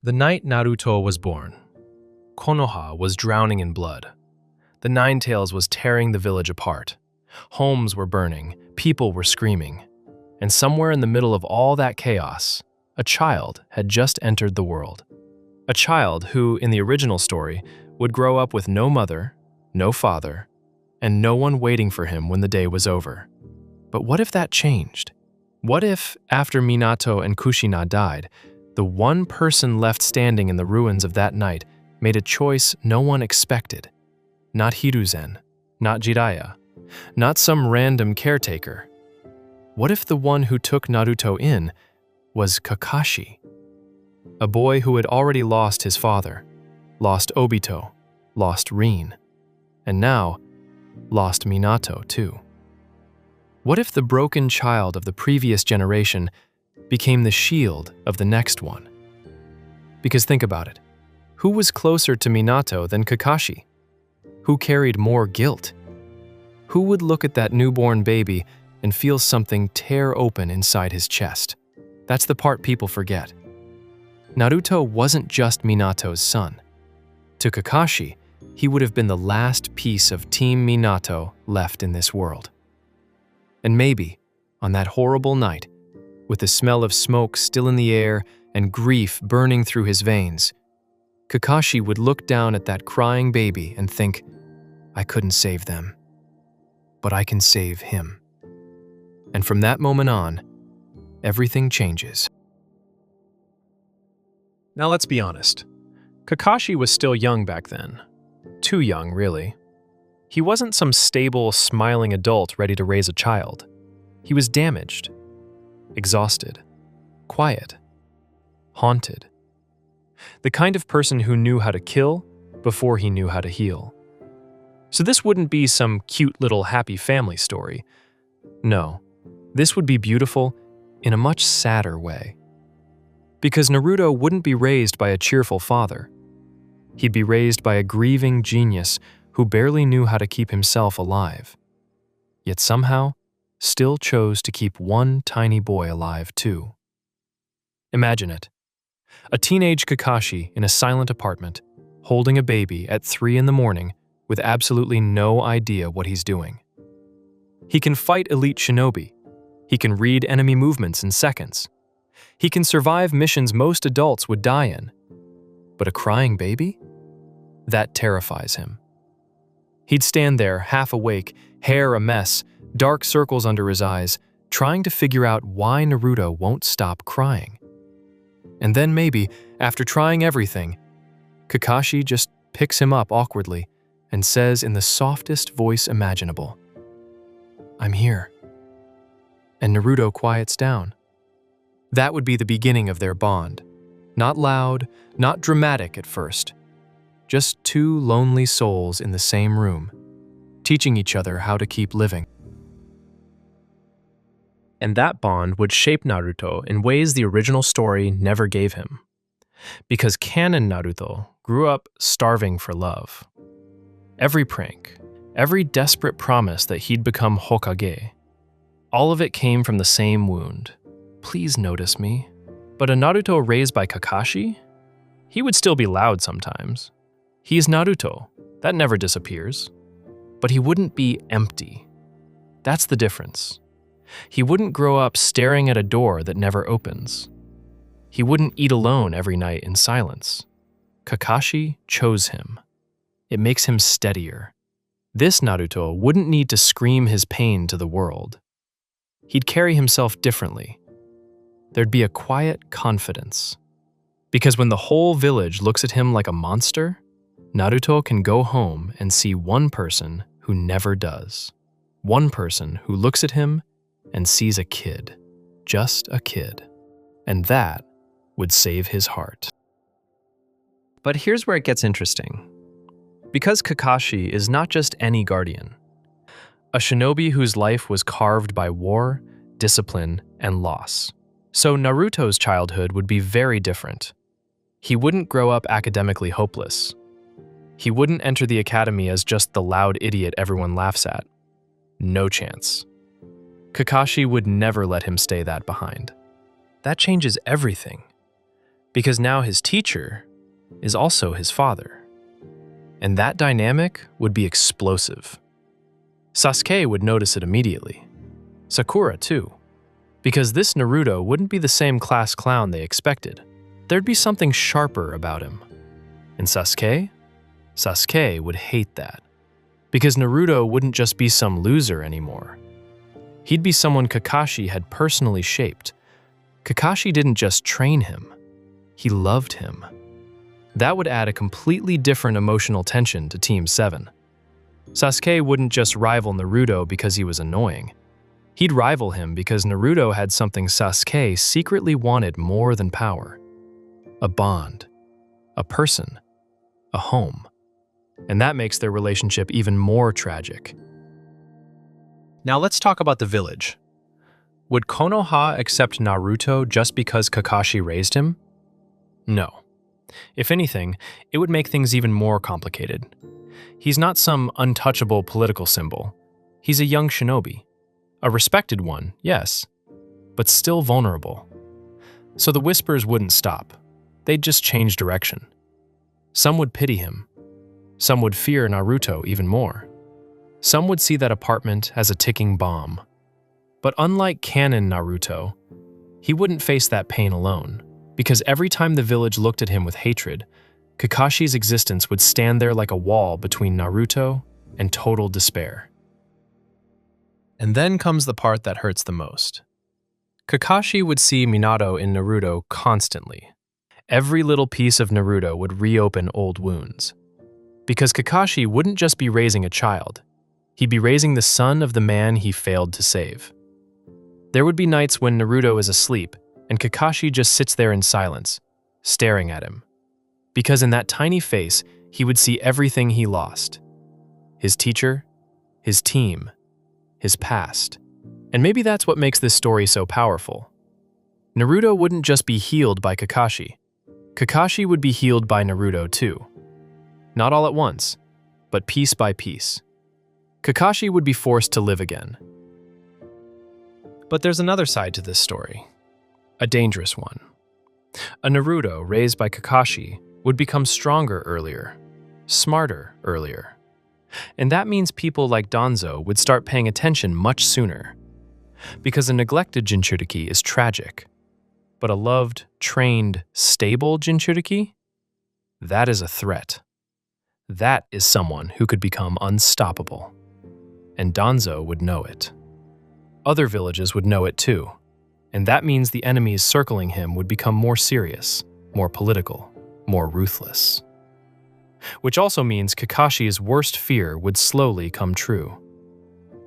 The night Naruto was born, Konoha was drowning in blood. The Nine-Tails was tearing the village apart. Homes were burning, people were screaming. And somewhere in the middle of all that chaos, a child had just entered the world. A child who, in the original story, would grow up with no mother, no father, and no one waiting for him when the day was over. But what if that changed? What if, after Minato and Kushina died, the one person left standing in the ruins of that night made a choice no one expected? Not Hiruzen, not Jiraiya, not some random caretaker. What if the one who took Naruto in was Kakashi? A boy who had already lost his father, lost Obito, lost Rin, and now lost Minato too. What if the broken child of the previous generation became the shield of the next one? Because think about it, who was closer to Minato than Kakashi? Who carried more guilt? Who would look at that newborn baby and feel something tear open inside his chest? That's the part people forget. Naruto wasn't just Minato's son. To Kakashi, he would have been the last piece of Team Minato left in this world. And maybe, on that horrible night, with the smell of smoke still in the air and grief burning through his veins, Kakashi would look down at that crying baby and think, I couldn't save them, but I can save him. And from that moment on, everything changes. Now let's be honest. Kakashi was still young back then. Too young, really. He wasn't some stable, smiling adult ready to raise a child. He was damaged, exhausted, quiet, haunted. The kind of person who knew how to kill before he knew how to heal. So this wouldn't be some cute little happy family story. No, this would be beautiful in a much sadder way. Because Naruto wouldn't be raised by a cheerful father. He'd be raised by a grieving genius who barely knew how to keep himself alive, yet somehow still chose to keep one tiny boy alive too. Imagine it. A teenage Kakashi in a silent apartment, holding a baby at 3 a.m. with absolutely no idea what he's doing. He can fight elite shinobi. He can read enemy movements in seconds. He can survive missions most adults would die in. But a crying baby? That terrifies him. He'd stand there, half awake, hair a mess, dark circles under his eyes, trying to figure out why Naruto won't stop crying. And then maybe, after trying everything, Kakashi just picks him up awkwardly and says in the softest voice imaginable, I'm here. And Naruto quiets down. That would be the beginning of their bond. Not loud, not dramatic at first. Just two lonely souls in the same room, teaching each other how to keep living. And that bond would shape Naruto in ways the original story never gave him. Because canon Naruto grew up starving for love. Every prank, every desperate promise that he'd become Hokage, all of it came from the same wound. Please notice me. But a Naruto raised by Kakashi? He would still be loud sometimes. He's Naruto. That never disappears. But he wouldn't be empty. That's the difference. He wouldn't grow up staring at a door that never opens. He wouldn't eat alone every night in silence. Kakashi chose him. It makes him steadier. This Naruto wouldn't need to scream his pain to the world. He'd carry himself differently. There'd be a quiet confidence. Because when the whole village looks at him like a monster, Naruto can go home and see one person who never does. One person who looks at him and sees a kid. Just a kid. And that would save his heart. But here's where it gets interesting. Because Kakashi is not just any guardian. A shinobi whose life was carved by war, discipline, and loss. So Naruto's childhood would be very different. He wouldn't grow up academically hopeless. He wouldn't enter the academy as just the loud idiot everyone laughs at. No chance. Kakashi would never let him stay that behind. That changes everything. because now his teacher is also his father. And that dynamic would be explosive. Sasuke would notice it immediately. Sakura too, because this Naruto wouldn't be the same class clown they expected. There'd be something sharper about him. And Sasuke would hate that, because Naruto wouldn't just be some loser anymore. He'd be someone Kakashi had personally shaped. Kakashi didn't just train him, he loved him. That would add a completely different emotional tension to Team 7. Sasuke wouldn't just rival Naruto because he was annoying. He'd rival him because Naruto had something Sasuke secretly wanted more than power. A bond, a person, a home. And that makes their relationship even more tragic. Now let's talk about the village. Would Konoha accept Naruto just because Kakashi raised him? No. If anything, it would make things even more complicated. He's not some untouchable political symbol. He's a young shinobi. A respected one, yes, but still vulnerable. So the whispers wouldn't stop. They'd just change direction. Some would pity him. Some would fear Naruto even more. Some would see that apartment as a ticking bomb. But unlike canon Naruto, he wouldn't face that pain alone, because every time the village looked at him with hatred, Kakashi's existence would stand there like a wall between Naruto and total despair. And then comes the part that hurts the most. Kakashi would see Minato in Naruto constantly. Every little piece of Naruto would reopen old wounds. Because Kakashi wouldn't just be raising a child, he'd be raising the son of the man he failed to save. There would be nights when Naruto is asleep and Kakashi just sits there in silence, staring at him. Because in that tiny face, he would see everything he lost. His teacher, his team, his past. And maybe that's what makes this story so powerful. Naruto wouldn't just be healed by Kakashi. Kakashi would be healed by Naruto too. Not all at once, but piece by piece. Kakashi would be forced to live again. But there's another side to this story. A dangerous one. A Naruto raised by Kakashi would become stronger earlier, smarter earlier. And that means people like Danzo would start paying attention much sooner. Because a neglected Jinchuriki is tragic. But a loved, trained, stable Jinchuriki? That is a threat. That is someone who could become unstoppable. And Danzo would know it. Other villages would know it too. And that means the enemies circling him would become more serious, more political, more ruthless. Which also means Kakashi's worst fear would slowly come true.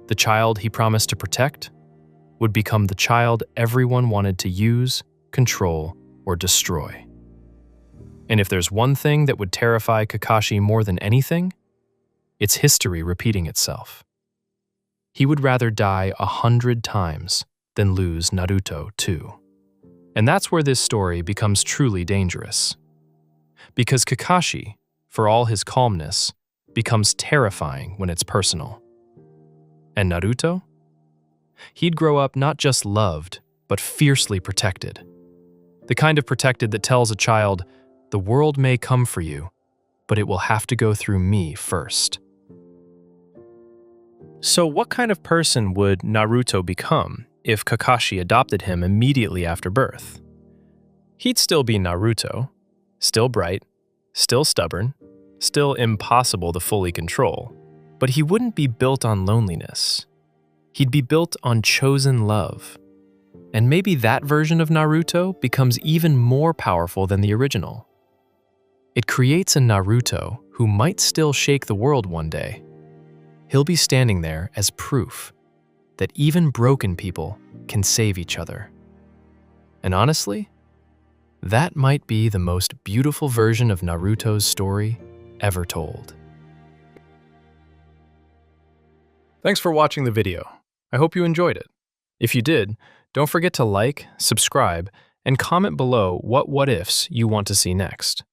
The child he promised to protect would become the child everyone wanted to use, control, or destroy. And if there's one thing that would terrify Kakashi more than anything, it's history repeating itself. He would rather die 100 times than lose Naruto too. And that's where this story becomes truly dangerous. Because Kakashi, for all his calmness, becomes terrifying when it's personal. And Naruto? He'd grow up not just loved, but fiercely protected. The kind of protected that tells a child, the world may come for you, but it will have to go through me first. So what kind of person would Naruto become if Kakashi adopted him immediately after birth? He'd still be Naruto, still bright, still stubborn, still impossible to fully control, but he wouldn't be built on loneliness. He'd be built on chosen love. And maybe that version of Naruto becomes even more powerful than the original. It creates a Naruto who might still shake the world one day. He'll be standing there as proof that even broken people can save each other. And honestly, that might be the most beautiful version of Naruto's story ever told. Thanks for watching the video. I hope you enjoyed it. If you did, don't forget to like, subscribe, and comment below what ifs you want to see next.